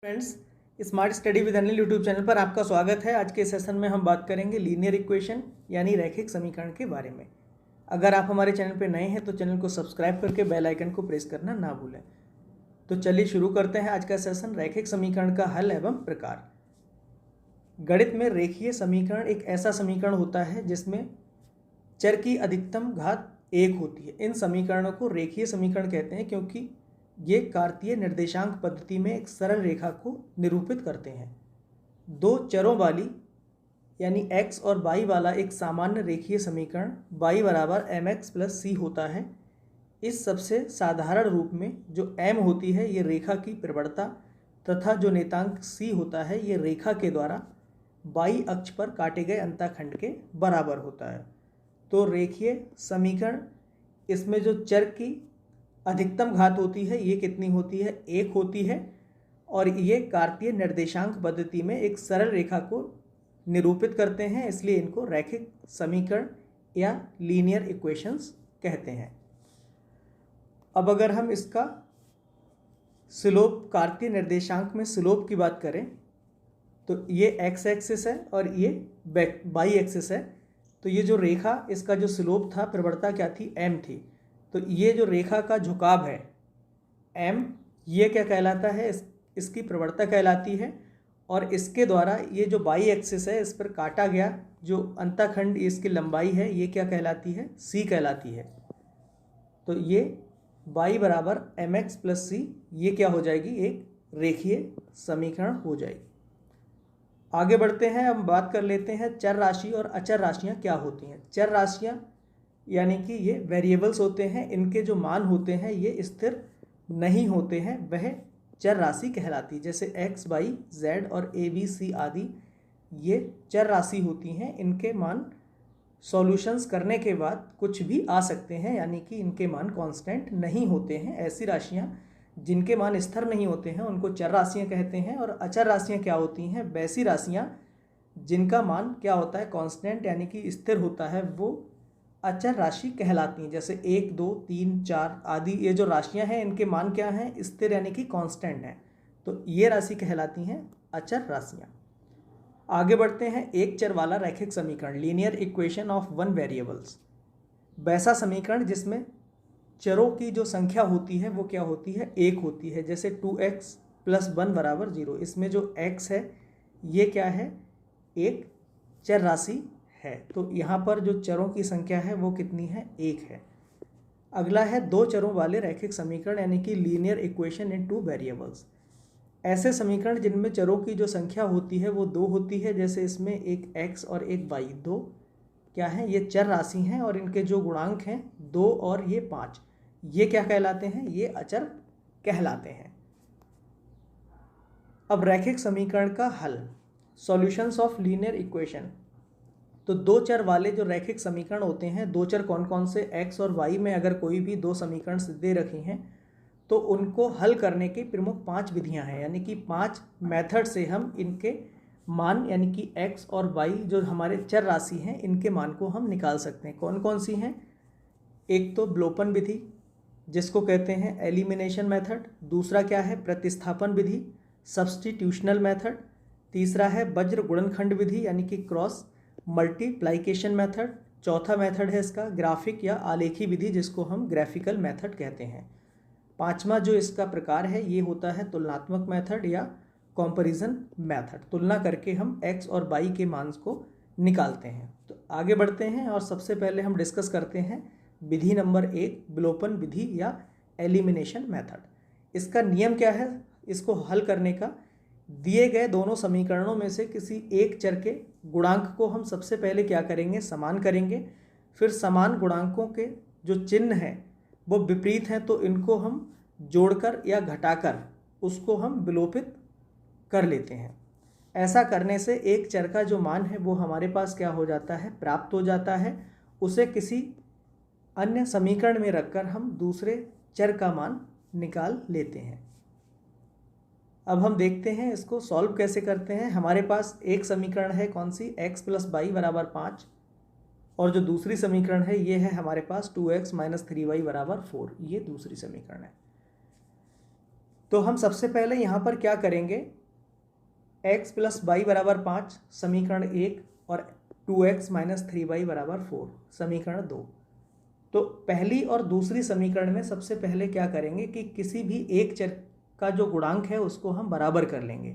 Friends, smart study with Anil YouTube channel पर आपका स्वागत है। आज के सेशन में हम बात करेंगे लीनियर इक्वेशन यानी रैखिक समीकरण के बारे में। अगर आप हमारे चैनल पर नए हैं तो चैनल को सब्सक्राइब करके बेल आइकन को प्रेस करना ना भूलें। तो चलिए शुरू करते हैं आज का सेशन, रैखिक समीकरण का हल एवं प्रकार। गणित में रेखीय समीकरण एक ऐसा समीकरण होता है जिसमें चर की अधिकतम घात 1 होती है। इन समीकरणों को रेखीय समीकरण कहते हैं क्योंकि ये कार्तीय निर्देशांक पद्धति में एक सरल रेखा को निरूपित करते हैं। दो चरों वाली यानी x और y वाला एक सामान्य रेखीय समीकरण y बराबर mx प्लस c होता है। इस सबसे साधारण रूप में जो m होती है ये रेखा की प्रवणता तथा जो नेतांक c होता है ये रेखा के द्वारा y अक्ष पर काटे गए अंतःखंड के बराबर होता है। तो रेखीय समीकरण, इसमें जो चर की अधिकतम घात होती है ये कितनी होती है? 1 होती है। और ये कार्तीय निर्देशांक पद्धति में एक सरल रेखा को निरूपित करते हैं, इसलिए इनको रैखिक समीकरण या लीनियर इक्वेशंस कहते हैं। अब अगर हम इसका स्लोप, कार्तीय निर्देशांक में स्लोप की बात करें तो ये x एक्सिस है और ये y एक्सिस है। तो ये जो रेखा, इसका जो स्लोप था, प्रवणता क्या थी? m थी। तो ये जो रेखा का झुकाव है m, ये क्या कहलाता है? इसकी प्रवणता कहलाती है। और इसके द्वारा ये जो y एक्सिस है इस पर काटा गया जो अंतःखंड, इसकी लंबाई है, ये क्या कहलाती है? c कहलाती है। तो ये y बराबर mx प्लस c, ये क्या हो जाएगी? एक रेखीय समीकरण हो जाएगी। आगे बढ़ते हैं, हम बात कर लेते हैं चर राशि और अचर राशियाँ क्या होती हैं। चर राशियाँ यानी कि ये वेरिएबल्स होते हैं, इनके जो मान होते हैं ये स्थिर नहीं होते हैं, वह चर राशि कहलाती है। जैसे x, y, z और a, b, c आदि ये चर राशि होती हैं। इनके मान सॉल्यूशंस करने के बाद कुछ भी आ सकते हैं, यानी कि इनके मान कांस्टेंट नहीं होते हैं। ऐसी राशियाँ जिनके मान स्थिर नहीं होते हैं उनको चर राशियाँ कहते हैं। और अचर राशियाँ क्या होती हैं? वैसी राशियाँ जिनका मान क्या होता है? कांस्टेंट यानी कि स्थिर होता है, वो अचर राशि कहलाती हैं। जैसे 1, 2, 3, 4 आदि ये जो राशियां हैं इनके मान क्या हैं? स्थिर यानी कि कांस्टेंट हैं। तो ये राशि कहलाती हैं अचर राशियां। आगे बढ़ते हैं, एक चर वाला रैखिक समीकरण, linear equation of one variables. वैसा समीकरण जिसमें चरों की जो संख्या होती है वो क्या होती है? 1 होती है। जैसे 2x प्लस 1 बराबर 0। इसमें जो x है ये क्या है? एक चर राशि है। तो यहाँ पर जो चरों की संख्या है वो कितनी है? 1 है। अगला है दो चरों वाले रैखिक समीकरण यानी कि linear equation in two variables. ऐसे समीकरण जिनमें चरों की जो संख्या होती है वो 2 होती है। जैसे इसमें एक x और एक y, दो क्या है? ये चर राशि हैं और इनके जो गुणांक हैं 2 और ये 5, ये क्या कहलाते हैं? ये अचर कहलाते हैं। अब रैखिक समीकरण का हल, सॉल्यूशंस ऑफ लीनियर इक्वेशन। तो दो चर वाले जो रैखिक समीकरण होते हैं, दो चर कौन कौन से? x और y में अगर कोई भी दो समीकरण दे रखी हैं तो उनको हल करने की प्रमुख 5 विधियां हैं, यानी कि 5 मेथड से हम इनके मान यानी कि x और y जो हमारे चर राशि हैं इनके मान को हम निकाल सकते हैं। कौन कौन सी हैं? एक तो विलोपन विधि जिसको कहते हैं एलिमिनेशन मेथड। दूसरा क्या है? प्रतिस्थापन विधि, सब्स्टिट्यूशनल मेथड। तीसरा है वज्र गुणनखंड विधि यानी कि क्रॉस मल्टीप्लाइकेशन मेथड। चौथा मेथड है इसका ग्राफिक या आलेखी विधि जिसको हम ग्राफिकल मेथड कहते हैं। पांचवा जो इसका प्रकार है ये होता है तुलनात्मक मेथड या कंपैरिजन मेथड। तुलना करके हम x और y के मान को निकालते हैं। तो आगे बढ़ते हैं और सबसे पहले हम डिस्कस करते हैं विधि नंबर 1, विलोपन विधि या एलिमिनेशन मेथड। इसका नियम क्या है इसको हल करने का? दिए गए दोनों समीकरणों में से किसी एक चर के गुणांक को हम सबसे पहले क्या करेंगे? समान करेंगे। फिर समान गुणांकों के जो चिन्ह हैं वो विपरीत हैं तो इनको हम जोड़कर या घटाकर उसको हम विलोपित कर लेते हैं। ऐसा करने से एक चर का जो मान है वो हमारे पास क्या हो जाता है? प्राप्त हो जाता है। उसे किसी अन्य समीकरण में रखकर हम दूसरे चर का मान निकाल लेते हैं। अब हम देखते हैं इसको सॉल्व कैसे करते हैं। हमारे पास एक समीकरण है, कौन सी? x प्लस वाई बराबर 5, और जो दूसरी समीकरण है ये है हमारे पास 2x माइनस 3y बराबर 4, ये दूसरी समीकरण है। तो हम सबसे पहले यहाँ पर क्या करेंगे, x प्लस वाई बराबर 5 समीकरण 1 और 2x माइनस 3y बराबर 4 समीकरण 2। तो पहली और दूसरी समीकरण में सबसे पहले क्या करेंगे कि किसी भी एक चर का जो गुणांक है उसको हम बराबर कर लेंगे।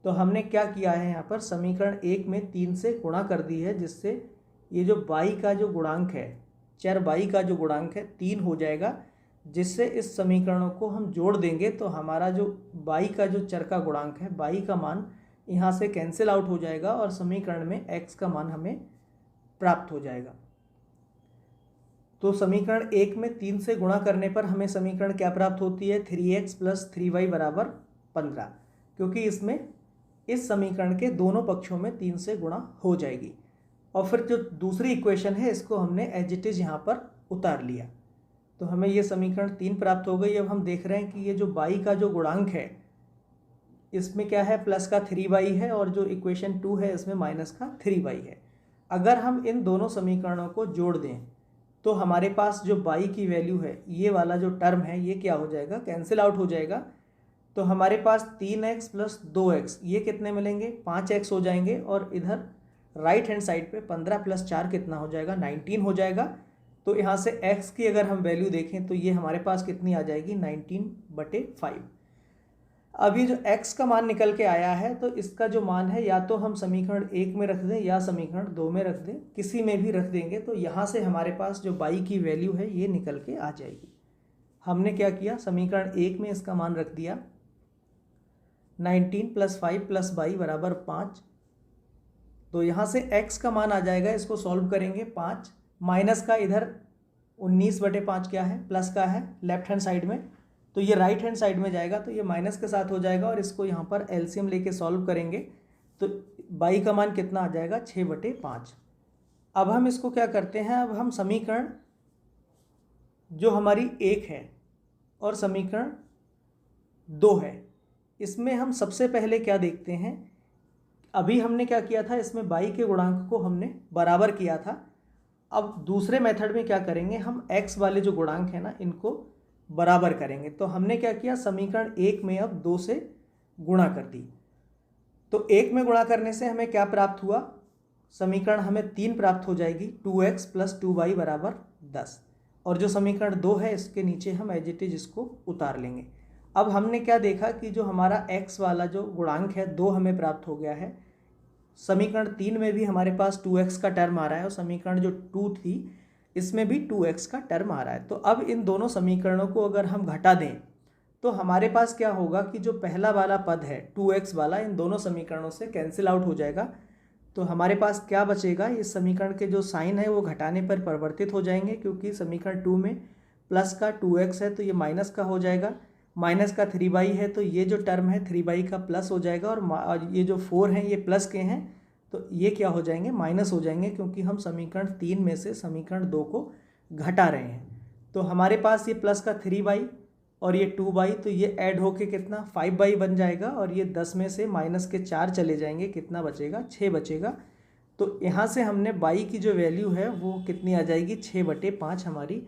तो हमने क्या किया है, यहाँ पर समीकरण 1 में 3 से गुणा कर दी है, जिससे ये जो y का जो गुणांक है, चर y का जो गुणांक है 3 हो जाएगा, जिससे इस समीकरणों को हम जोड़ देंगे तो हमारा जो y का जो चर का गुणांक है, y का मान यहाँ से कैंसिल आउट हो जाएगा और समीकरण में x का मान हमें प्राप्त हो जाएगा। तो समीकरण 1 में 3 से गुणा करने पर हमें समीकरण क्या प्राप्त होती है, 3x प्लस 3y बराबर 15, क्योंकि इसमें इस समीकरण के दोनों पक्षों में 3 से गुणा हो जाएगी। और फिर जो दूसरी इक्वेशन है इसको हमने एज इट इज़ यहाँ पर उतार लिया, तो हमें ये समीकरण 3 प्राप्त हो गई। अब हम देख रहे हैं कि ये जो y का जो गुणांक है इसमें क्या है, प्लस का 3y है और जो इक्वेशन 2 है इसमें माइनस का 3y है। अगर हम इन दोनों समीकरणों को जोड़ दें तो हमारे पास जो y की वैल्यू है, ये वाला जो टर्म है ये क्या हो जाएगा, कैंसिल आउट हो जाएगा। तो हमारे पास 3x प्लस 2x ये कितने मिलेंगे, 5x हो जाएंगे, और इधर राइट हैंड साइड पे 15 प्लस 4 कितना हो जाएगा, 19 हो जाएगा। तो यहाँ से x की अगर हम वैल्यू देखें तो ये हमारे पास कितनी आ जाएगी, 19/5। अब ये जो x का मान निकल के आया है तो इसका जो मान है या तो हम समीकरण 1 में रख दें या समीकरण 2 में रख दें, किसी में भी रख देंगे तो यहाँ से हमारे पास जो y की वैल्यू है ये निकल के आ जाएगी। हमने क्या किया, समीकरण 1 में इसका मान रख दिया 19 प्लस 5 प्लस y बराबर 5। तो यहाँ से x का मान आ जाएगा, इसको सॉल्व करेंगे 5 माइनस का इधर 19/5 क्या है, प्लस का है लेफ्ट हैंड साइड में, तो ये राइट हैंड साइड में जाएगा तो ये माइनस के साथ हो जाएगा, और इसको यहाँ पर एलसीएम लेके सॉल्व करेंगे तो y का मान कितना आ जाएगा, 6/5। अब हम इसको क्या करते हैं, अब हम समीकरण जो हमारी 1 है और समीकरण 2 है, इसमें हम सबसे पहले क्या देखते हैं, अभी हमने क्या किया था, इसमें y के गुणांक को हमने बराबर किया था। अब दूसरे मेथड में क्या करेंगे, हम x वाले जो गुणांक है ना इनको बराबर करेंगे। तो हमने क्या किया, समीकरण 1 में अब 2 से गुणा कर दी। तो 1 में गुणा करने से हमें क्या प्राप्त हुआ, समीकरण हमें 3 प्राप्त हो जाएगी, 2x प्लस 2y बराबर 10। और जो समीकरण 2 है इसके नीचे हम एज इट इज इसको उतार लेंगे। अब हमने क्या देखा कि जो हमारा x वाला जो गुणांक है 2 हमें प्राप्त हो गया है। समीकरण 3 में भी हमारे पास 2x का टर्म आ रहा है और समीकरण जो 2 थी इसमें भी 2x का टर्म आ रहा है। तो अब इन दोनों समीकरणों को अगर हम घटा दें तो हमारे पास क्या होगा कि जो पहला वाला पद है 2x वाला, इन दोनों समीकरणों से कैंसिल आउट हो जाएगा। तो हमारे पास क्या बचेगा, इस समीकरण के जो साइन है वो घटाने पर परिवर्तित हो जाएंगे, क्योंकि समीकरण 2 में प्लस का 2x है तो ये माइनस का हो जाएगा, माइनस का 3y है तो ये जो टर्म है 3y का प्लस हो जाएगा, और ये जो 4 हैं ये प्लस के हैं तो ये क्या हो जाएंगे, माइनस हो जाएंगे, क्योंकि हम समीकरण 3 में से समीकरण 2 को घटा रहे हैं। तो हमारे पास ये प्लस का 3y और ये 2y, तो ये ऐड होके कितना 5y बन जाएगा, और ये 10 में से माइनस के 4 चले जाएंगे, कितना बचेगा, 6 बचेगा। तो यहाँ से हमने y की जो वैल्यू है वो कितनी आ जाएगी, 6/5 हमारी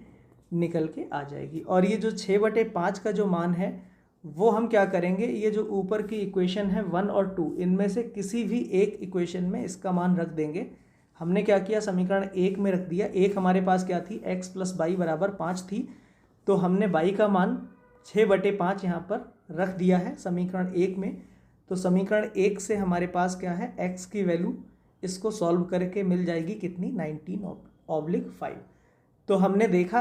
निकल के आ जाएगी। और ये जो 6/5 का जो मान है वो हम क्या करेंगे, ये जो ऊपर की इक्वेशन है 1 और 2 इनमें से किसी भी एक इक्वेशन में इसका मान रख देंगे। हमने क्या किया, समीकरण 1 में रख दिया। एक हमारे पास क्या थी, x प्लस y बराबर 5 थी, तो हमने y का मान 6/5 यहाँ पर रख दिया है समीकरण 1 में। तो समीकरण 1 से हमारे पास क्या है, x की वैल्यू इसको सॉल्व करके मिल जाएगी कितनी, 19/5। तो हमने देखा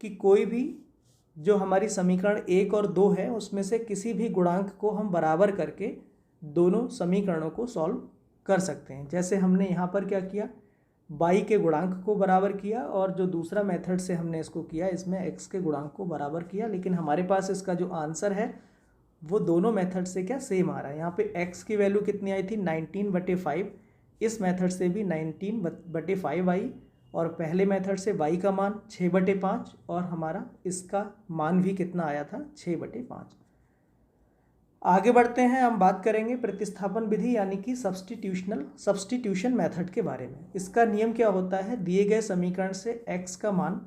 कि कोई भी जो हमारी समीकरण 1 और 2 है उसमें से किसी भी गुणांक को हम बराबर करके दोनों समीकरणों को सॉल्व कर सकते हैं। जैसे हमने यहाँ पर क्या किया, y के गुणांक को बराबर किया, और जो दूसरा मेथड से हमने इसको किया इसमें x के गुणांक को बराबर किया, लेकिन हमारे पास इसका जो आंसर है वो दोनों मेथड से क्या सेम आ रहा है। यहाँ पे x की वैल्यू कितनी आई थी, 19/5, इस मेथड से भी 19/5 आई, और पहले मेथड से y का मान 6/5 और हमारा इसका मान भी कितना आया था, 6/5। आगे बढ़ते हैं, हम बात करेंगे प्रतिस्थापन विधि यानी कि सब्स्टिट्यूशन मेथड के बारे में। इसका नियम क्या होता है, दिए गए समीकरण से x का मान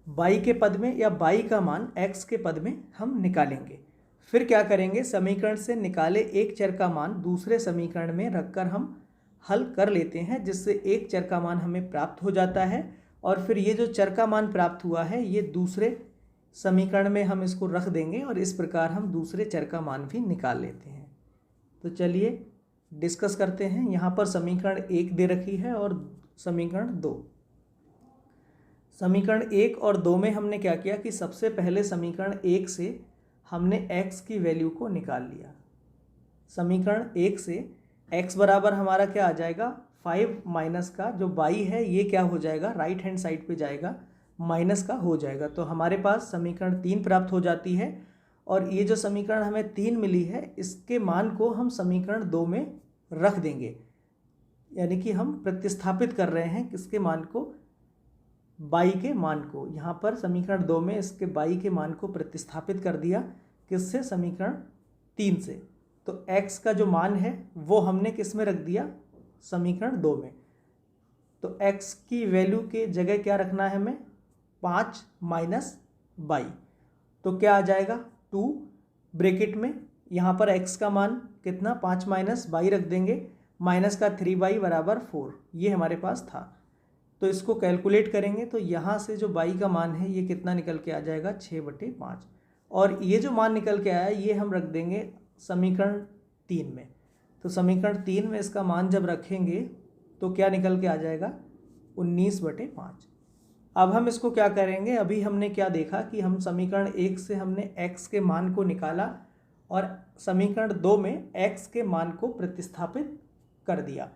y के पद में या y का मान x के पद में हम निकालेंगे। फिर क्या करेंगे, समीकरण से निकाले एक चर का मान दूसरे समीकरण में रखकर हम हल कर लेते हैं, जिससे एक चर का मान हमें प्राप्त हो जाता है। और फिर ये जो चर का मान प्राप्त हुआ है ये दूसरे समीकरण में हम इसको रख देंगे और इस प्रकार हम दूसरे चर का मान भी निकाल लेते हैं। तो चलिए डिस्कस करते हैं। यहाँ पर समीकरण 1 दे रखी है और समीकरण 2। समीकरण 1 और 2 में हमने क्या किया कि सबसे पहले समीकरण 1 से हमने x की वैल्यू को निकाल लिया। समीकरण 1 से x बराबर हमारा क्या आ जाएगा, 5 माइनस का जो y है ये क्या हो जाएगा, राइट हैंड साइड पे जाएगा, माइनस का हो जाएगा। तो हमारे पास समीकरण 3 प्राप्त हो जाती है। और ये जो समीकरण हमें 3 मिली है इसके मान को हम समीकरण 2 में रख देंगे, यानी कि हम प्रतिस्थापित कर रहे हैं किसके मान को, y के मान को। यहाँ पर समीकरण 2 में इसके y के मान को प्रतिस्थापित कर दिया, किससे, समीकरण 3 से। तो x का जो मान है वो हमने किस में रख दिया, समीकरण 2 में। तो x की वैल्यू के जगह क्या रखना है हमें, 5 माइनस y। तो क्या आ जाएगा, 2 ब्रैकेट में यहाँ पर x का मान कितना, 5 माइनस y रख देंगे, माइनस का 3y बराबर 4, ये हमारे पास था। तो इसको कैलकुलेट करेंगे तो यहाँ से जो y का मान है ये कितना निकल के आ जाएगा, 6/5। और ये जो मान निकल के आया ये हम रख देंगे समीकरण 3 में। तो समीकरण 3 में इसका मान जब रखेंगे तो क्या निकल के आ जाएगा, 19/5। अब हम इसको क्या करेंगे, अभी हमने क्या देखा कि हम समीकरण 1 से हमने x के मान को निकाला और समीकरण 2 में x के मान को प्रतिस्थापित कर दिया।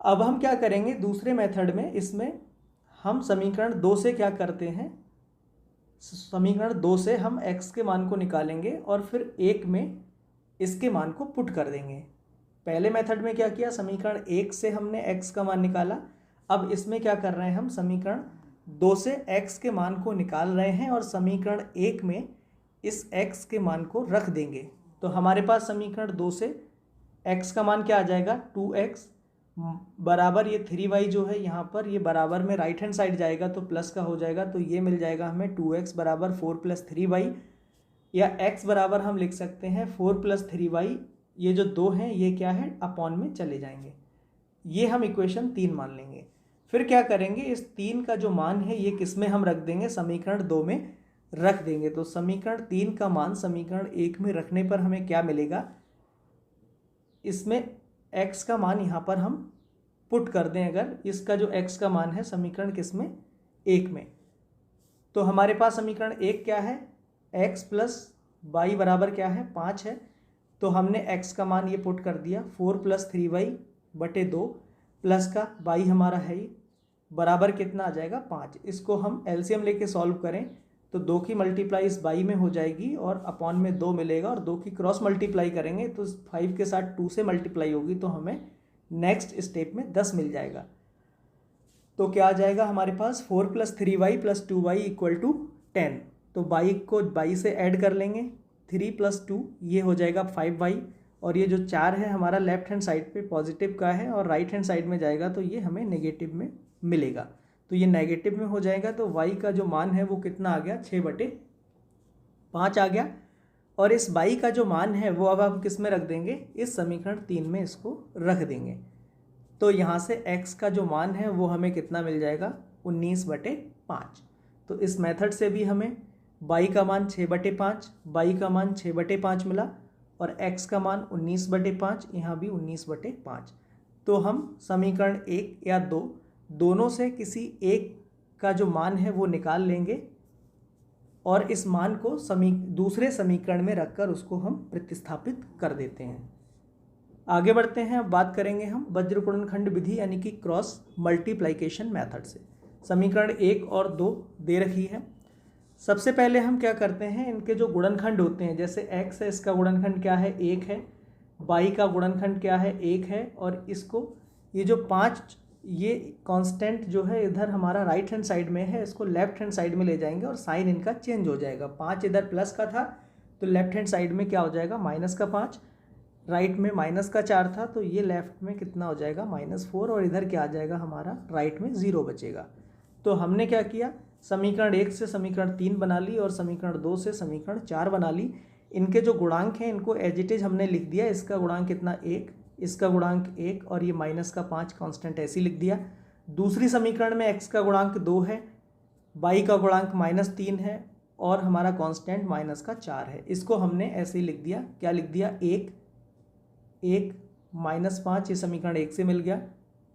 अब हम क्या करेंगे दूसरे मेथड में, इसमें हम समीकरण 2 से क्या करते हैं, समीकरण 2 से हम x के मान को निकालेंगे और फिर 1 में इसके मान को पुट कर देंगे। पहले मेथड में क्या किया, समीकरण 1 से हमने x का मान निकाला। अब इसमें क्या कर रहे हैं, हम समीकरण 2 से x के मान को निकाल रहे हैं और समीकरण 1 में इस x के मान को रख देंगे। तो हमारे पास समीकरण 2 से x का मान क्या आ जाएगा, 2x बराबर ये 3y जो है यहाँ पर ये बराबर में राइट हैंड साइड जाएगा तो प्लस का हो जाएगा। तो ये मिल जाएगा हमें 2x बराबर 4 + 3y, या x बराबर हम लिख सकते हैं 4 + 3y। ये जो 2 हैं ये क्या है, अपॉन में चले जाएंगे। ये हम इक्वेशन 3 मान लेंगे। फिर क्या करेंगे, इस 3 का जो मान है ये किस में हम रख देंगे, समीकरण 2 में रख देंगे। तो समीकरण 3 का मान समीकरण 1 में रखने पर हमें क्या मिलेगा, इसमें x का मान यहाँ पर हम पुट कर दें, अगर इसका जो x का मान है समीकरण किस में, 1 में, तो हमारे पास समीकरण 1 क्या है, x + y बराबर क्या है, 5 है। तो हमने x का मान ये पुट कर दिया, 4 + 3y/2 प्लस का y हमारा है ही बराबर कितना आ जाएगा, 5। इसको हम एलसीएम लेके सॉल्व करें तो 2 की मल्टीप्लाई इस y में हो जाएगी और अपॉन में 2 मिलेगा, और 2 की क्रॉस मल्टीप्लाई करेंगे तो 5 के साथ 2 से मल्टीप्लाई होगी तो हमें नेक्स्ट स्टेप में 10 मिल जाएगा। तो क्या आ जाएगा हमारे पास, 4 + 3y + 2y = 10। तो y को y से ऐड कर लेंगे, 3 + 2 ये हो जाएगा 5y, और ये जो 4 है हमारा लेफ्ट हैंड साइड पे पॉजिटिव का है और राइट हैंड साइड में जाएगा तो ये हमें नेगेटिव में मिलेगा। तो ये नेगेटिव में हो जाएगा तो y का जो मान है वो कितना आ गया, 6/5 आ गया। और इस y का जो मान है वो अब हम किस में रख देंगे, इस समीकरण 3 में इसको रख देंगे। तो यहाँ से x का जो मान है वो हमें कितना मिल जाएगा, 19/5। तो इस मेथड से भी हमें y का मान 6/5, y का मान 6/5 मिला और x का मान 19/5, यहाँ भी 19/5। तो हम समीकरण 1 या 2 दोनों से किसी एक का जो मान है वो निकाल लेंगे और इस मान को दूसरे समीकरण में रखकर उसको हम प्रतिस्थापित कर देते हैं। आगे बढ़ते हैं, अब बात करेंगे हम वज्र गुणनखंड विधि यानी कि क्रॉस मल्टीप्लिकेशन मेथड से। समीकरण 1 और 2 दे रखी है। सबसे पहले हम क्या करते हैं, इनके जो गुणनखंड होते हैं, जैसे x है इसका गुणनखंड क्या है, 1 है, y का गुणनखंड क्या है, 1 है, और इसको ये जो 5 ये कांस्टेंट जो है इधर हमारा राइट हैंड साइड में है, इसको लेफ्ट हैंड साइड में ले जाएंगे और साइन इनका चेंज हो जाएगा। 5 इधर प्लस का था तो लेफ्ट हैंड साइड में क्या हो जाएगा, -5, राइट में -4 था तो ये लेफ्ट में कितना हो जाएगा, -4, और इधर क्या आ जाएगा हमारा, राइट में 0 बचेगा। तो हमने क्या किया, समीकरण 1 से समीकरण 3 बना ली और समीकरण 2 से समीकरण 4 बना ली। इनके जो गुणांक हैं इनको एज इट इज हमने लिख दिया। इसका गुणांक कितना 1, इसका गुणांक 1 और ये माइनस का 5 कांस्टेंट ऐसे ही लिख दिया। दूसरी समीकरण में x का गुणांक 2 है, y का गुणांक -3 है और हमारा कांस्टेंट -4 है। इसको हमने ऐसे ही लिख दिया। क्या लिख दिया? 1 1 -5 ये समीकरण 1 से मिल गया,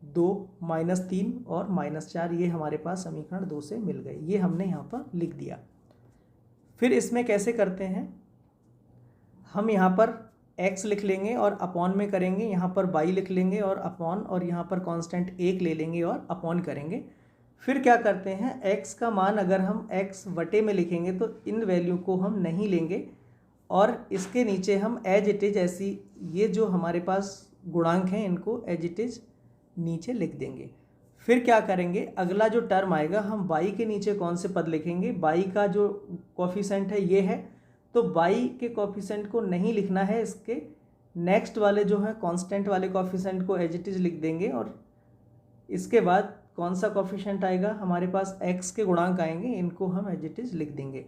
2 -3 और -4 ये हमारे पास समीकरण 2 से मिल गए। ये हमने यहाँ पर लिख दिया। फिर इसमें कैसे करते हैं, हम यहाँ पर x लिख लेंगे और अपॉन में करेंगे, यहाँ पर y लिख लेंगे और अपॉन, और यहाँ पर कांस्टेंट 1 ले लेंगे और अपॉन करेंगे। फिर क्या करते हैं, x का मान अगर हम x बटे में लिखेंगे तो इन वैल्यू को हम नहीं लेंगे और इसके नीचे हम एज इट इज ऐसी ये जो हमारे पास गुणांक हैं इनको एज इट इज नीचे लिख देंगे। फिर क्या करेंगे, अगला जो टर्म आएगा हम y के नीचे कौन से पद लिखेंगे, y का जो कोफिशिएंट है ये है, तो y के कोफिशिएंट को नहीं लिखना है, इसके नेक्स्ट वाले जो है कांस्टेंट वाले कोफिशिएंट को एज इट इज लिख देंगे और इसके बाद कौन सा कोफिशिएंट आएगा, हमारे पास x के गुणांक आएंगे, इनको हम एज इट इज लिख देंगे।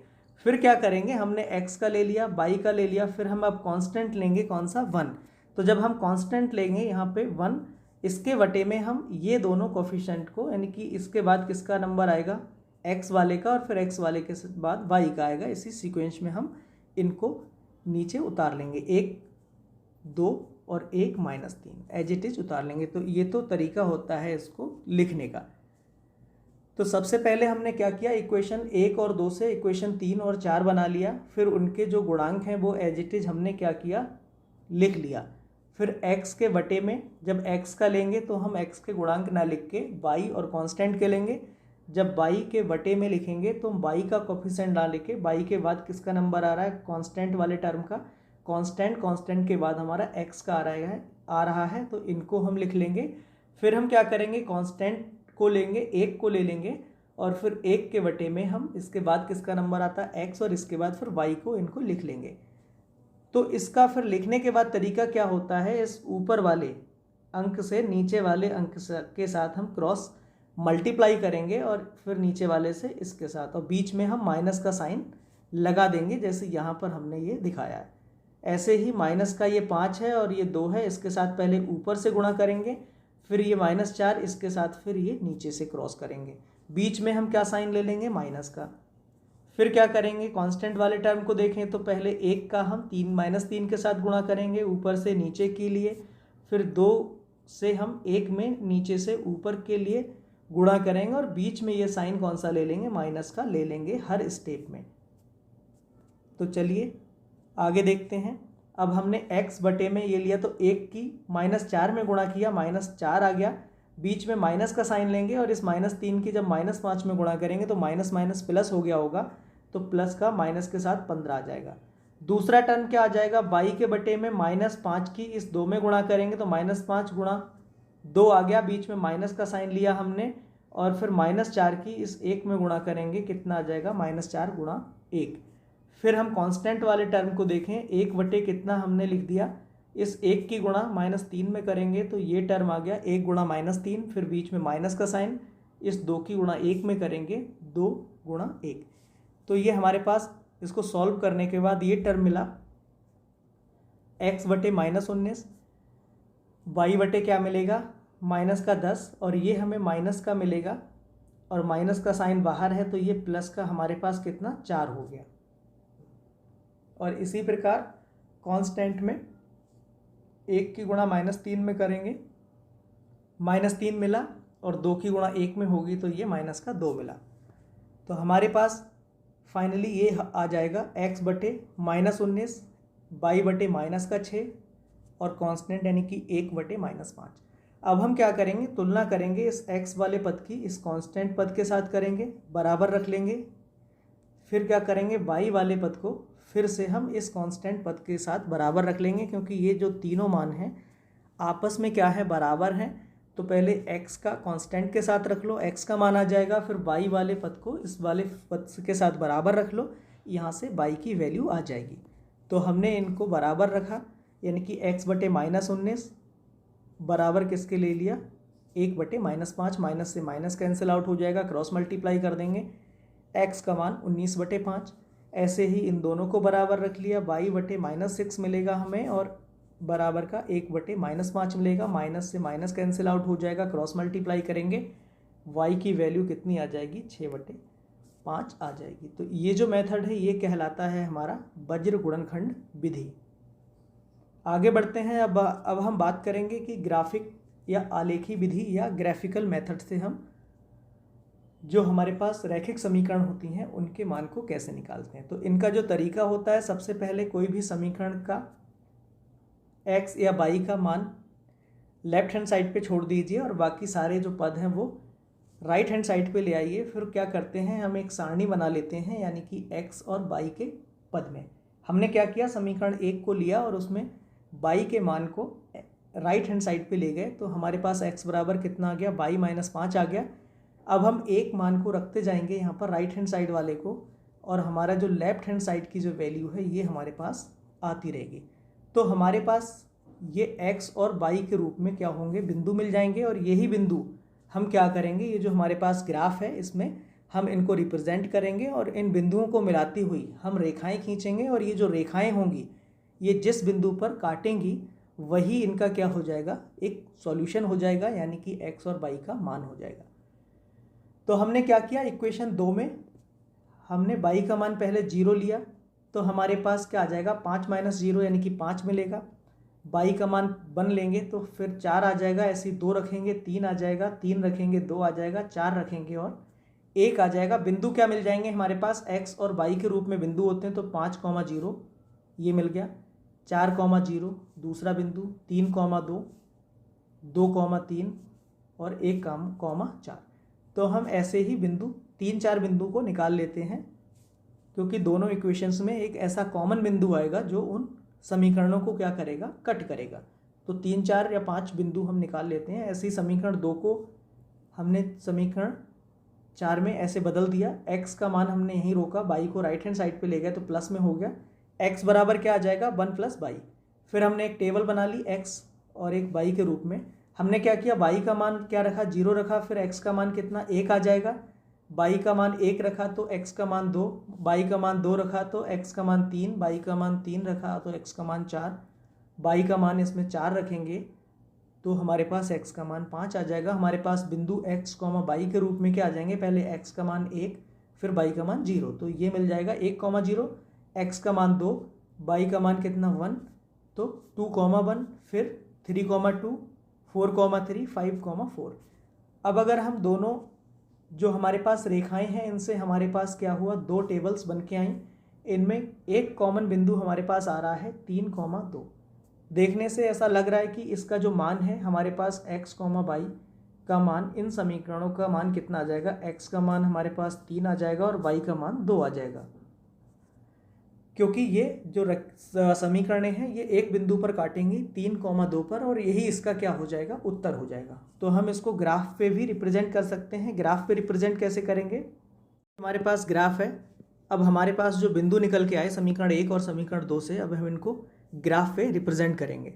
फिर क्या करेंगे, हमने x का ले लिया, y का ले लिया, फिर हम अब कांस्टेंट लेंगे कौन सा 1। तो जब हम कांस्टेंट लेंगे यहाँ पे 1, इसके वटे में हम ये दोनों कोफिशिएंट को, यानी कि इसके बाद किसका नंबर आएगा, x वाले का, और फिर x वाले के बाद y का आएगा। इसी सीक्वेंस में हम इनको नीचे उतार लेंगे, 1 2 और 1 -3 एज इट इज उतार लेंगे। तो ये तो तरीका होता है इसको लिखने का। तो सबसे पहले हमने क्या किया, इक्वेशन 1 और 2 से इक्वेशन 3 और 4 बना लिया। फिर उनके जो गुणांक हैं वो एज इट इज हमने क्या किया, लिख लिया। फिर x के बटे में जब x का लेंगे तो हम x के गुणांक ना लिख के y और कांस्टेंट के लेंगे। जब y के बटे में लिखेंगे तो y का कोफिशिएंट ना लिखे, y के बाद किसका नंबर आ रहा है, कांस्टेंट वाले टर्म का, कांस्टेंट के बाद हमारा x का आ रहा है, तो इनको हम लिख लेंगे। फिर हम क्या करेंगे, कांस्टेंट को लेंगे, 1 को ले लेंगे और फिर 1 के बटे में हम इसके बाद किसका नंबर आता है, x, और इसके बाद फिर y को, इनको लिख लेंगे। तो इसका फिर लिखने के बाद तरीका क्या होता है, इस ऊपर वाले अंक से नीचे वाले अंक के साथ हम क्रॉस मल्टीप्लाई करेंगे और फिर नीचे वाले से इसके साथ, और बीच में हम माइनस का साइन लगा देंगे, जैसे यहाँ पर हमने ये दिखाया है। ऐसे ही माइनस का ये 5 है और ये 2 है, इसके साथ पहले ऊपर से गुणा करेंगे, फिर ये -4 इसके साथ, फिर ये नीचे से क्रॉस करेंगे, बीच में हम क्या साइन ले लेंगे, माइनस का। फिर क्या करेंगे, कांस्टेंट वाले टर्म को देखें तो पहले 1 का हम -3 के साथ गुणा करेंगे ऊपर से नीचे के लिए, फिर 2 से हम 1 में नीचे से ऊपर के लिए गुणा करेंगे और बीच में ये साइन कौन सा ले लेंगे, माइनस का ले लेंगे हर स्टेप में। तो चलिए आगे देखते हैं। अब हमने x बटे में ये लिया तो 1 की -4 में गुणा किया, -4 आ गया, बीच में माइनस का साइन लेंगे और इस -3 की जब -5 में गुणा करेंगे तो माइनस माइनस प्लस हो गया होगा, तो प्लस का माइनस के साथ 15 आ जाएगा। दूसरा टर्म क्या आ जाएगा, y के बटे में -5 की इस 2 में गुणा करेंगे तो -5 गुणा 2 आ गया, बीच में माइनस का साइन लिया हमने, और फिर -4 की इस 1 में गुणा करेंगे, कितना आ जाएगा, -4 गुणा 1। फिर हम कांस्टेंट वाले टर्म को देखें, 1 बटे कितना हमने लिख दिया, इस 1 की गुणा -3 में करेंगे तो ये टर्म आ गया 1 गुणा -3, फिर बीच में माइनस का साइन, इस 2 की गुणा 1 में करेंगे 2 गुणा 1। तो ये हमारे पास इसको सॉल्व करने के बाद ये टर्म मिला x बटे -19, y बटे क्या मिलेगा, माइनस का 10, और ये हमें माइनस का मिलेगा और माइनस का साइन बाहर है तो ये प्लस का हमारे पास कितना 4 हो गया। और इसी प्रकार कांस्टेंट में 1 की गुणा -3 में करेंगे, -3 मिला, और 2 की गुणा 1 में होगी तो ये माइनस का 2 मिला। तो हमारे पास फाइनली ये आ जाएगा x बटे -19, y बटे -6 और कांस्टेंट यानी कि 1 बटे -5। अब हम क्या करेंगे, तुलना करेंगे इस x वाले पद की इस कांस्टेंट पद के साथ करेंगे, बराबर रख लेंगे। फिर क्या करेंगे, y वाले पद को फिर से हम इस कांस्टेंट पद के साथ बराबर रख लेंगे, क्योंकि ये जो तीनों मान हैं आपस में क्या है, बराबर हैं। तो पहले x का कांस्टेंट के साथ रख लो, x का मान आ जाएगा, फिर y वाले पद को इस वाले पद के साथ बराबर रख लो, यहाँ से y की वैल्यू आ जाएगी। तो हमने इनको बराबर रखा, यानी कि x बटे -19 बराबर किसके ले लिया, 1 बटे -5, माइनस से माइनस कैंसिल आउट हो जाएगा, क्रॉस मल्टीप्लाई कर देंगे, x का मान 19/5। ऐसे ही इन दोनों को बराबर रख लिया, y/-6 मिलेगा हमें और बराबर का 1/-5 मिलेगा। माइनस से माइनस कैंसिल आउट हो जाएगा, क्रॉस मल्टीप्लाई करेंगे, y की वैल्यू कितनी आ जाएगी, 6/5 आ जाएगी। तो ये जो मेथड है ये कहलाता है हमारा वज्र गुणनखंड विधि। आगे बढ़ते हैं। अब हम बात करेंगे कि ग्राफिक या आलेखी विधि या ग्राफिकल मेथड से हम जो हमारे पास रैखिक समीकरण होती हैं उनके मान को कैसे निकालते हैं। तो इनका जो तरीका होता है, सबसे पहले कोई भी समीकरण का x या y का मान लेफ्ट हैंड साइड पे छोड़ दीजिए और बाकी सारे जो पद हैं वो राइट हैंड साइड पे ले आइए। फिर क्या करते हैं, हम एक सारणी बना लेते हैं, यानी कि x और y के पद में हमने क्या किया, समीकरण 1 को लिया और उसमें y के मान को राइट हैंड साइड पे ले गए। तो हमारे पास x बराबर कितना आ गया, y-5 आ गया। अब हम एक मान को रखते जाएंगे यहाँ पर राइट हैंड साइड वाले को, और हमारा जो लेफ्ट हैंड साइड की जो वैल्यू है ये हमारे पास आती रहेगी। तो हमारे पास ये x और y के रूप में क्या होंगे, बिंदु मिल जाएंगे। और यही बिंदु हम क्या करेंगे, ये जो हमारे पास ग्राफ है इसमें हम इनको रिप्रेजेंट करेंगे और इन बिंदुओं को मिलाती हुई हम रेखाएं खींचेंगे। और ये जो रेखाएं होंगी ये जिस बिंदु पर काटेंगी वही इनका क्या हो जाएगा, एक सॉल्यूशन हो जाएगा, यानी कि x और y का मान हो जाएगा। तो हमने क्या किया, इक्वेशन 2 में हमने y का मान पहले 0 लिया, तो हमारे पास क्या आ जाएगा, 5 - 0 यानी कि 5 मिलेगा। y का मान 1 लेंगे तो फिर 4 आ जाएगा, ऐसे 2 रखेंगे 3 आ जाएगा, 3 रखेंगे 2 आ जाएगा, 4 रखेंगे और 1 आ जाएगा। बिंदु क्या मिल जाएंगे हमारे पास, x और y के रूप में बिंदु होते हैं। तो 5,0 ये मिल गया, 4,0 दूसरा बिंदु, 3,2, 2,3 और 1,4। तो हम ऐसे ही बिंदु 3-4 बिंदु को निकाल लेते हैं, क्योंकि दोनों इक्वेशंस में एक ऐसा कॉमन बिंदु आएगा जो उन समीकरणों को क्या करेगा, कट करेगा। तो 3, 4 या 5 बिंदु हम निकाल लेते हैं। ऐसे ही समीकरण 2 को हमने समीकरण 4 में ऐसे बदल दिया, x का मान हमने यहीं रोका, y को राइट हैंड साइड पे ले गए तो प्लस में हो गया, x बराबर क्या आ जाएगा, 1 + y। फिर हमने एक टेबल बना ली x और एक y के रूप में। हमने क्या किया, y का मान क्या रखा, 0 रखा, फिर x का मान कितना, 1 आ जाएगा। y का मान 1 रखा तो x का मान 2, y का मान 2 रखा तो x का मान 3, y का मान 3 रखा तो x का मान 4, y का मान इसमें 4 रखेंगे तो हमारे पास x का मान 5 आ जाएगा। हमारे पास बिंदु x, y के रूप में क्या आ जाएंगे, पहले x का मान 1 फिर y का मान 0, तो ये मिल जाएगा 1,0, x का मान 2, y का मान कितना 1, तो 2,1, फिर 3,2, 4,3, 5,4। अब अगर हम दोनों जो हमारे पास रेखाएं हैं इनसे हमारे पास क्या हुआ, 2 टेबल्स बन के आई, इनमें एक कॉमन बिंदु हमारे पास आ रहा है 3,2। देखने से ऐसा लग रहा है कि इसका जो मान है हमारे पास x, y का मान, इन समीकरणों का मान कितना आ जाएगा, x का मान हमारे पास 3 आ जाएगा और y का मान 2 आ जाएगा, क्योंकि ये जो समीकरणें हैं ये एक बिंदु पर काटेंगी 3,2 पर, और यही इसका क्या हो जाएगा, उत्तर हो जाएगा। तो हम इसको ग्राफ पे भी रिप्रेजेंट कर सकते हैं। ग्राफ पे रिप्रेजेंट कैसे करेंगे, हमारे पास ग्राफ है, अब हमारे पास जो बिंदु निकल के आए समीकरण 1 और समीकरण 2 से, अब हम इनको ग्राफ पे रिप्रेजेंट करेंगे।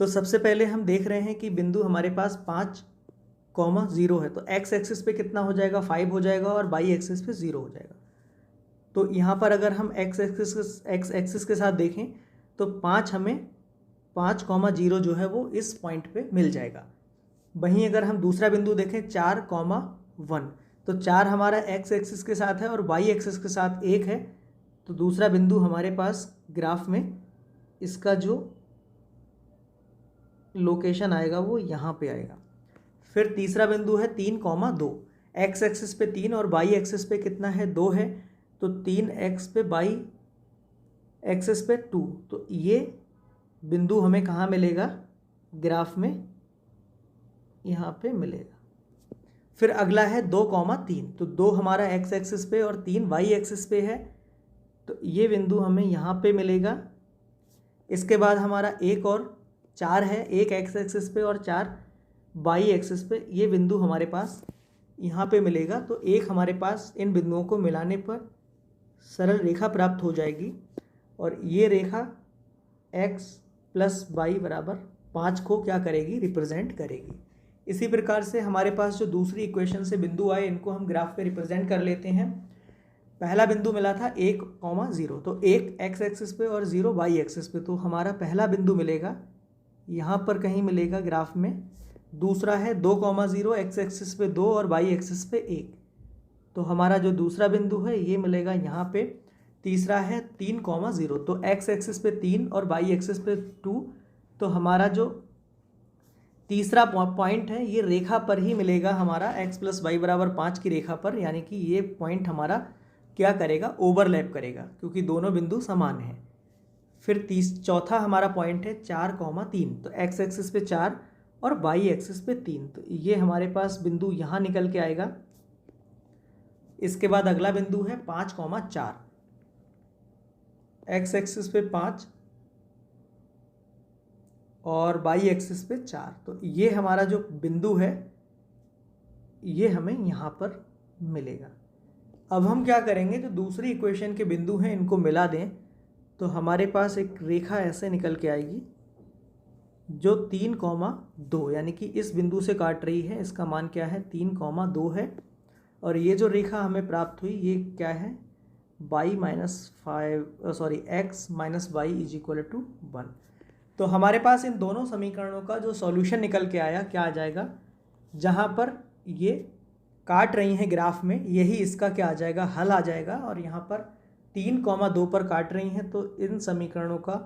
तो सबसे पहले हम देख रहे हैं कि बिंदु हमारे पास 5,0 है, तो x एक्सिस पे कितना हो जाएगा, 5 हो जाएगा और y एक्सिस पे 0 हो जाएगा। तो यहाँ पर अगर हम x एक्सिस के साथ देखें तो 5 हमें 5,0 जो है वो इस पॉइंट पे मिल जाएगा। वहीं अगर हम दूसरा बिंदु देखें 4,1, तो 4 हमारा x एक्सिस के साथ है और y एक्सिस के साथ 1 है, तो दूसरा बिंदु हमारे पास ग्राफ में इसका जो लोकेशन आएगा वो यहाँ पे आएगा। फिर तीसरा बिंदु है 3,2, x एक्सिस पे 3 और y एक्सिस पे कितना है, 2 है, तो 3x पे y एक्सिस पे 2, तो ये बिंदु हमें कहाँ मिलेगा, ग्राफ में यहाँ पे मिलेगा। फिर अगला है 2,3, तो 2 हमारा x एक्सिस पे और 3 y एक्सिस पे है, तो ये बिंदु हमें यहाँ पे मिलेगा। इसके बाद हमारा 1 और 4 है, 1 x एक्सिस पे और 4 y एक्सिस पे, ये बिंदु हमारे पास यहाँ पे मिलेगा। तो एक हमारे पास इन बिंदुओं को मिलाने पर सरल रेखा प्राप्त हो जाएगी, और ये रेखा x + y = 5 को क्या करेगी, रिप्रेजेंट करेगी। इसी प्रकार से हमारे पास जो दूसरी इक्वेशन से बिंदु आए इनको हम ग्राफ पे रिप्रेजेंट कर लेते हैं। पहला बिंदु मिला था 1,0, तो 1 एक्स एक्सिस पे और 0 वाई एक्सिस पे, तो हमारा पहला बिंदु मिलेगा यहाँ पर कहीं मिलेगा ग्राफ में। दूसरा है 2,0 एक्स एक्सिस पे 2 और वाई एक्सिस पे 1, तो हमारा जो दूसरा बिंदु है ये मिलेगा यहाँ पे। तीसरा है 3,0, तो एक्स एक्सिस पे 3 और वाई एक्सिस पे 2, तो हमारा जो तीसरा पॉइंट है ये रेखा पर ही मिलेगा हमारा, x + y = 5 की रेखा पर, यानी कि ये पॉइंट हमारा क्या करेगा, ओवरलैप करेगा, क्योंकि दोनों बिंदु समान हैं। फिर चौथा हमारा पॉइंट है 4,3, तो x एक्सिस पे 4 और y एक्सिस पे 3, तो ये हमारे पास बिंदु यहाँ निकल के आएगा। इसके बाद अगला बिंदु है 5,4, x एक्सिस पे 5 और y एक्सिस पे 4, तो ये हमारा जो बिंदु है ये हमें यहाँ पर मिलेगा। अब हम क्या करेंगे, जो दूसरी इक्वेशन के बिंदु हैं इनको मिला दें, तो हमारे पास एक रेखा ऐसे निकल के आएगी जो 3,2 यानी कि इस बिंदु से काट रही है। इसका मान क्या है, 3,2 है। और ये जो रेखा हमें प्राप्त हुई ये क्या है, x - y = 1। तो हमारे पास इन दोनों समीकरणों का जो सॉल्यूशन निकल के आया क्या आ जाएगा, जहाँ पर ये काट रही हैं ग्राफ में, यही इसका क्या आ जाएगा, हल आ जाएगा। और यहाँ पर 3,2 पर काट रही हैं, तो इन समीकरणों का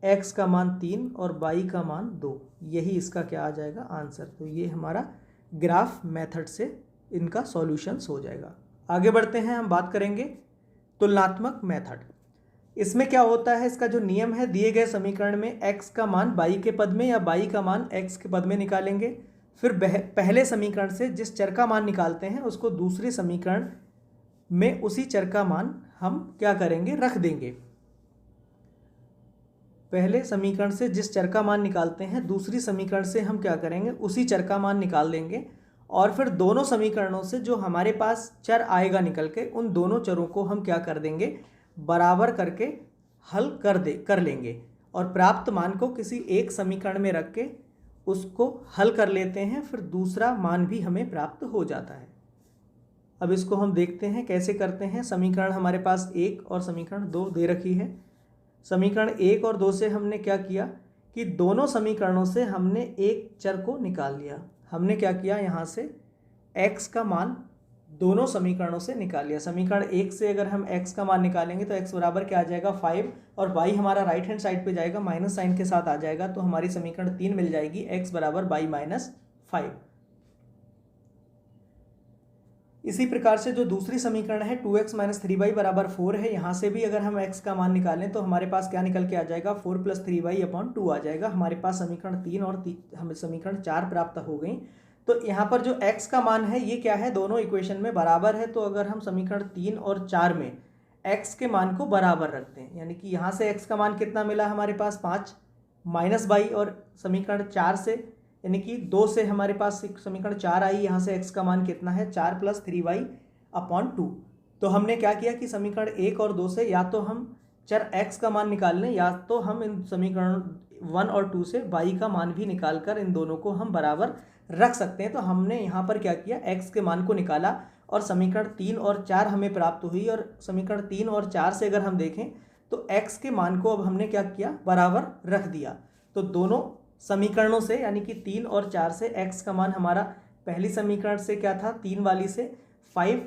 x का मान 3 और y का मान 2, यही इसका क्या आ जाएगा, आंसर। तो ये हमारा ग्राफ मेथड से इनका सॉल्यूशंस हो जाएगा। आगे बढ़ते हैं, हम बात करेंगे तुलनात्मक मेथड। इसमें क्या होता है, इसका जो नियम है, दिए गए समीकरण में x का मान y के पद में या y का मान x के पद में निकालेंगे। फिर पहले समीकरण से जिस चर का मान निकालते हैं उसको दूसरे समीकरण में उसी चर का मान हम क्या करेंगे, रख देंगे। पहले समीकरण से जिस चर का मान निकालते हैं दूसरी समीकरण से हम क्या करेंगे, उसी चर का मान निकाल देंगे। और फिर दोनों समीकरणों से जो हमारे पास चर आएगा निकल के, उन दोनों चरों को हम क्या कर देंगे, बराबर करके हल कर लेंगे। और प्राप्त मान को किसी एक समीकरण में रख के उसको हल कर लेते हैं, फिर दूसरा मान भी हमें प्राप्त हो जाता है। अब इसको हम देखते हैं कैसे करते हैं। समीकरण हमारे पास 1 और समीकरण 2 दे रखी है। समीकरण 1 और 2 से हमने क्या किया कि दोनों समीकरणों से हमने एक चर को निकाल लिया। हमने क्या किया, यहाँ से x का मान दोनों समीकरणों से निकाल लिया। समीकरण 1 से अगर हम x का मान निकालेंगे तो x बराबर क्या आ जाएगा, 5, और y हमारा राइट हैंड साइड पे जाएगा, माइनस साइन के साथ आ जाएगा, तो हमारी समीकरण 3 मिल जाएगी, x बराबर y - 5। इसी प्रकार से जो दूसरी समीकरण है 2x - 3y = 4 है, यहाँ से भी अगर हम x का मान निकालें तो हमारे पास क्या निकल के आ जाएगा, 4 + 3y/2 आ जाएगा। हमारे पास समीकरण 3 और हमें समीकरण 4 प्राप्त हो गई। तो यहाँ पर जो x का मान है ये क्या है, दोनों इक्वेशन में बराबर है। तो अगर हम समीकरण 3 और 4 में x के मान को बराबर रखते हैं, यानी कि यहाँ से x का मान कितना मिला हमारे पास, 5 - y, और समीकरण 4 से यानी कि 2 से हमारे पास समीकरण 4 आई, यहाँ से x का मान कितना है, 4 + 3y/2। तो हमने क्या किया कि समीकरण 1 और 2 से या तो हम चर x का मान निकाल लें, या तो हम इन समीकरण 1 और 2 से y का मान भी निकाल कर इन दोनों को हम बराबर रख सकते हैं। तो हमने यहाँ पर क्या किया, x के मान को निकाला और समीकरण 3 और 4 हमें प्राप्त हुई। और समीकरण 3 और 4 से अगर हम देखें तो x के मान को अब हमने क्या किया, बराबर रख दिया। तो दोनों समीकरणों से यानी कि 3 और 4 से x का मान हमारा पहली समीकरण से क्या था, 3 वाली से 5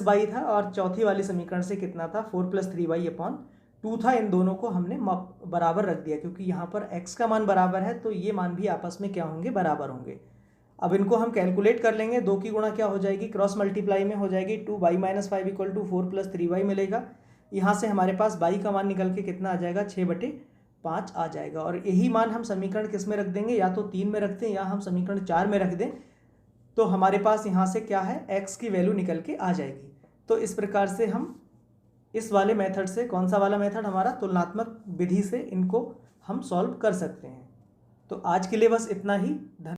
- y था, और चौथी वाली समीकरण से कितना था, 4 + 3y/2 था। इन दोनों को हमने बराबर रख दिया, क्योंकि यहाँ पर x का मान बराबर है तो ये मान भी आपस में क्या होंगे, बराबर होंगे। अब इनको हम कैलकुलेट कर लेंगे। 2 की गुणा क्या हो जाएगी, क्रॉस मल्टीप्लाई में हो जाएगी, 2y - 5 = 4 + 3y मिलेगा। यहाँ से हमारे पास y का मान निकल के कितना आ जाएगा, 6/5 आ जाएगा। और यही मान हम समीकरण किस में रख देंगे, या तो 3 में रख दें या हम समीकरण 4 में रख दें, तो हमारे पास यहाँ से क्या है, x की वैल्यू निकल के आ जाएगी। तो इस प्रकार से हम इस वाले मेथड से, कौन सा वाला मेथड हमारा, तुलनात्मक विधि से इनको हम सॉल्व कर सकते हैं। तो आज के लिए बस इतना ही।